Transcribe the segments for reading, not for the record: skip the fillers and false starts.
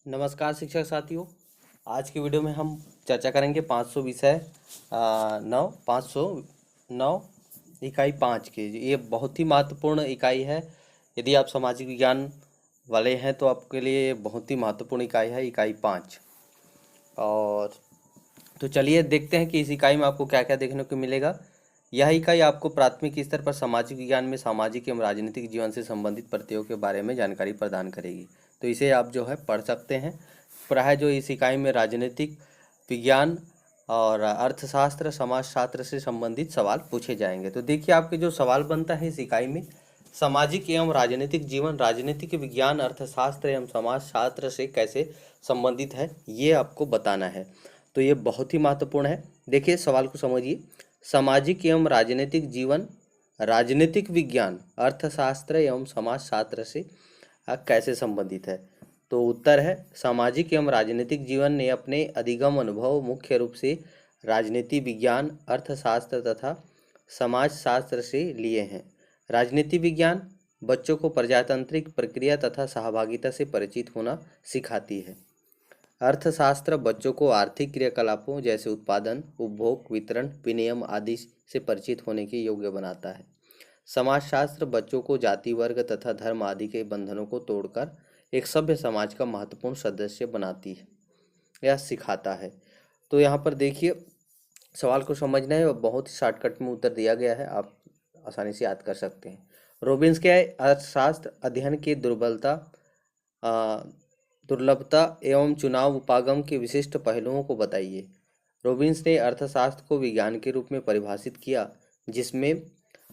नमस्कार शिक्षक साथियों। आज की वीडियो में हम चर्चा करेंगे 500 विषय 509 इकाई 5 के। ये बहुत ही महत्वपूर्ण इकाई है। यदि आप सामाजिक विज्ञान वाले हैं तो आपके लिए ये बहुत ही महत्वपूर्ण इकाई है, इकाई 5। और तो चलिए देखते हैं कि इस इकाई में आपको क्या क्या देखने को मिलेगा। यह इकाई आपको प्राथमिक स्तर पर सामाजिक विज्ञान में सामाजिक एवं राजनीतिक जीवन से संबंधित प्रत्ययों के बारे में जानकारी प्रदान करेगी। तो इसे आप जो है पढ़ सकते हैं। प्रायः जो इस इकाई में राजनीतिक विज्ञान और अर्थशास्त्र समाजशास्त्र से संबंधित सवाल पूछे जाएंगे। तो देखिए आपके जो सवाल बनता है इस इकाई में, सामाजिक एवं राजनीतिक जीवन राजनीतिक विज्ञान अर्थशास्त्र एवं समाजशास्त्र से कैसे संबंधित है, ये आपको बताना है। तो ये बहुत ही महत्वपूर्ण है। देखिए सवाल को समझिए। सामाजिक एवं राजनीतिक जीवन राजनीतिक विज्ञान अर्थशास्त्र एवं समाजशास्त्र से कैसे संबंधित है। तो उत्तर है सामाजिक एवं राजनीतिक जीवन ने अपने अधिगम अनुभव मुख्य रूप से राजनीति विज्ञान अर्थशास्त्र तथा समाजशास्त्र से लिए हैं। राजनीति विज्ञान बच्चों को प्रजातांत्रिक प्रक्रिया तथा सहभागिता से परिचित होना सिखाती है। अर्थशास्त्र बच्चों को आर्थिक क्रियाकलापों जैसे उत्पादन उपभोग वितरण विनियम आदि से परिचित होने के योग्य बनाता है। समाजशास्त्र बच्चों को जाति वर्ग तथा धर्म आदि के बंधनों को तोड़कर एक सभ्य समाज का महत्वपूर्ण सदस्य बनाती है या सिखाता है। तो यहाँ पर देखिए सवाल को समझना है और बहुत ही शॉर्टकट में उत्तर दिया गया है, आप आसानी से याद कर सकते हैं। रोबिन्स के अर्थशास्त्र अध्ययन की दुर्लभता एवं चुनाव उपागम के विशिष्ट पहलुओं को बताइए। रोबिन्स ने अर्थशास्त्र को विज्ञान के रूप में परिभाषित किया जिसमें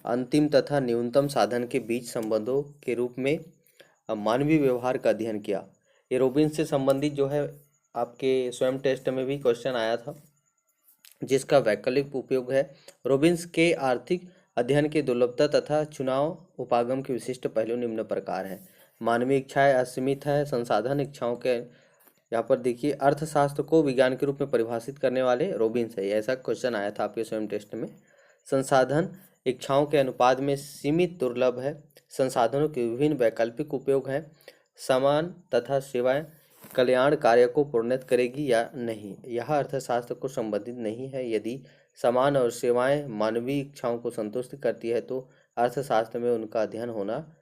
अंतिम तथा न्यूनतम साधन के बीच संबंधों के रूप में मानवीय व्यवहार का अध्ययन किया। ये रोबिन्स से संबंधित जो है आपके स्वयं टेस्ट में भी क्वेश्चन आया था, जिसका वैकल्पिक उपयोग है। रोबिन्स के आर्थिक अध्ययन की दुर्लभता तथा चुनाव उपागम के विशिष्ट पहलू निम्न प्रकार हैं। मानवीय इच्छाएं असीमित है, संसाधन इच्छाओं के यहाँ पर देखिए अर्थशास्त्र को विज्ञान के रूप में परिभाषित करने वाले रोबिन्स है। ऐसा क्वेश्चन आया था आपके स्वयं टेस्ट में। संसाधन इच्छाओं के अनुपात में सीमित दुर्लभ है, संसाधनों के विभिन्न वैकल्पिक उपयोग हैं, समान तथा सेवाएं कल्याण कार्य को पूर्णत करेगी या नहीं, यह अर्थशास्त्र को संबंधित नहीं है। यदि समान और सेवाएं मानवीय इच्छाओं को संतुष्ट करती है तो अर्थशास्त्र में उनका अध्ययन होना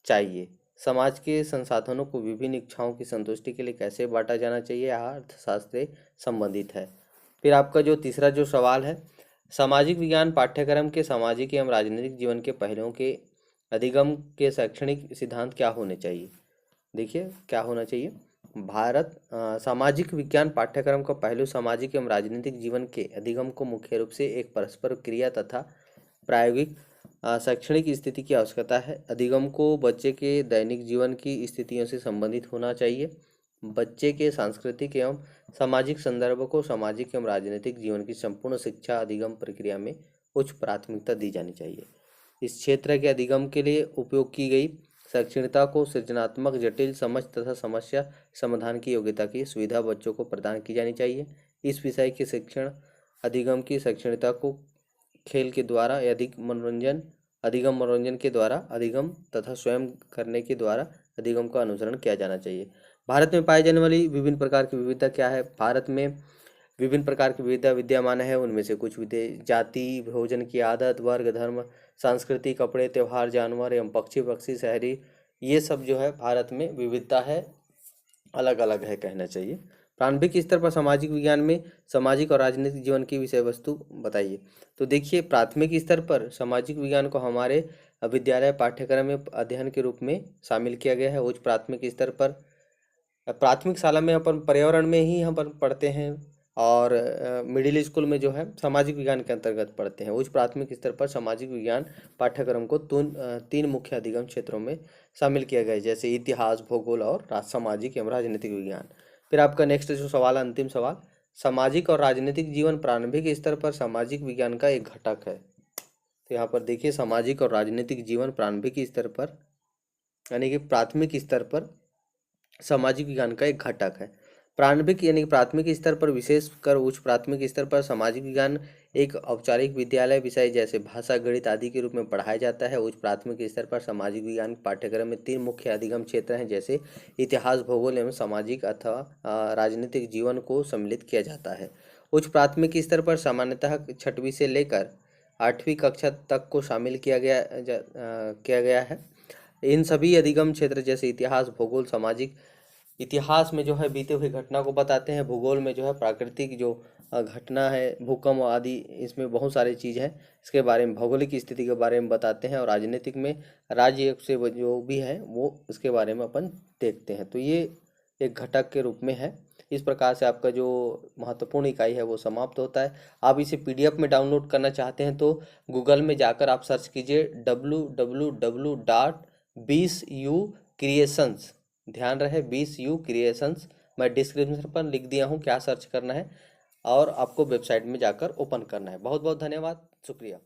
चाहिए। समाज के संसाधनों को विभिन्न इच्छाओं की संतुष्टि के लिए कैसे बांटा जाना चाहिए, यह अर्थशास्त्र से संबंधित है। फिर आपका जो तीसरा जो सवाल है, सामाजिक विज्ञान पाठ्यक्रम के सामाजिक एवं राजनीतिक जीवन के पहलुओं के अधिगम के शैक्षणिक सिद्धांत क्या होने चाहिए। देखिए क्या होना चाहिए। सामाजिक विज्ञान पाठ्यक्रम का पहलू सामाजिक एवं राजनीतिक जीवन के अधिगम को मुख्य रूप से एक परस्पर क्रिया तथा प्रायोगिक शैक्षणिक स्थिति की आवश्यकता है। अधिगम को बच्चे के दैनिक जीवन की स्थितियों से संबंधित होना चाहिए। बच्चे के सांस्कृतिक एवं सामाजिक संदर्भ को सामाजिक एवं राजनीतिक जीवन की संपूर्ण शिक्षा अधिगम प्रक्रिया में उच्च प्राथमिकता दी जानी चाहिए। इस क्षेत्र के अधिगम के लिए उपयोग की गई शैक्षणिकता को सृजनात्मक जटिल समझ तथा समस्या समाधान की योग्यता की सुविधा बच्चों को प्रदान की जानी चाहिए। इस विषय के शिक्षण अधिगम की शैक्षणिकता को खेल के द्वारा या अधिगम मनोरंजन के द्वारा अधिगम तथा स्वयं करने के द्वारा अधिगम का अनुसरण किया जाना चाहिए। भारत में पाई जाने वाली विभिन्न प्रकार की विविधता क्या है। भारत में विभिन्न प्रकार की विविधता विद्यमान है। उनमें से कुछ जाति भोजन की आदत वर्ग धर्म संस्कृति कपड़े त्यौहार जानवर एवं पक्षी शहरी, ये सब जो है भारत में विविधता है, अलग अलग है कहना चाहिए। प्रारंभिक स्तर पर सामाजिक विज्ञान में सामाजिक और राजनीतिक जीवन की विषय वस्तु बताइए। तो देखिए प्राथमिक स्तर पर सामाजिक विज्ञान को हमारे विद्यालय पाठ्यक्रम में अध्ययन के रूप में शामिल किया गया है। उच्च प्राथमिक स्तर पर प्राथमिक शाला में अपन पर्यावरण में ही हम पढ़ते हैं और मिडिल स्कूल में जो है सामाजिक विज्ञान के अंतर्गत पढ़ते हैं। उच्च प्राथमिक स्तर पर सामाजिक विज्ञान पाठ्यक्रम को तीन मुख्य अधिगम क्षेत्रों में शामिल किया गया है, जैसे इतिहास भूगोल और सामाजिक एवं राजनीतिक विज्ञान। फिर आपका नेक्स्ट जो सवाल है, अंतिम सवाल, सामाजिक और राजनीतिक जीवन प्रारंभिक स्तर पर सामाजिक विज्ञान का एक घटक है। तो यहाँ पर देखिए सामाजिक और राजनीतिक जीवन प्रारंभिक स्तर पर यानी कि प्राथमिक स्तर पर सामाजिक विज्ञान का एक घटक है। प्रारंभिक यानी कि प्राथमिक स्तर पर विशेषकर उच्च प्राथमिक स्तर पर सामाजिक विज्ञान एक औपचारिक विद्यालय विषय जैसे भाषा, गणित आदि के रूप में पढ़ाया जाता है। उच्च प्राथमिक स्तर पर सामाजिक विज्ञान पाठ्यक्रम में 3 मुख्य अधिगम क्षेत्र हैं, जैसे इतिहास, भूगोल एवं सामाजिक अथवा राजनीतिक जीवन को सम्मिलित किया जाता है। उच्च प्राथमिक स्तर पर सामान्यतः 6वीं से लेकर 8वीं कक्षा तक को शामिल किया गया है। इन सभी अधिगम क्षेत्र जैसे इतिहास, भूगोल, सामाजिक, इतिहास में जो है बीते हुए घटना को बताते हैं, भूगोल में जो है प्राकृतिक जो घटना है, भूकंप आदि, इसमें बहुत सारी चीज़ हैं, इसके बारे में भौगोलिक स्थिति के बारे में बताते हैं, और राजनीतिक में राज्य से जो भी है वो इसके बारे में अपन देखते हैं। तो ये एक घटक के रूप में है। इस प्रकार से आपका जो महत्वपूर्ण इकाई है वो समाप्त होता है। आप इसे पीडीएफ में डाउनलोड करना चाहते हैं तो गूगल में जाकर आप सर्च कीजिए www.20u क्रिएशंस, ध्यान रहे 20u क्रिएशंस। मैं डिस्क्रिप्शन पर लिख दिया हूँ क्या सर्च करना है, और आपको वेबसाइट में जाकर ओपन करना है। बहुत बहुत धन्यवाद, शुक्रिया।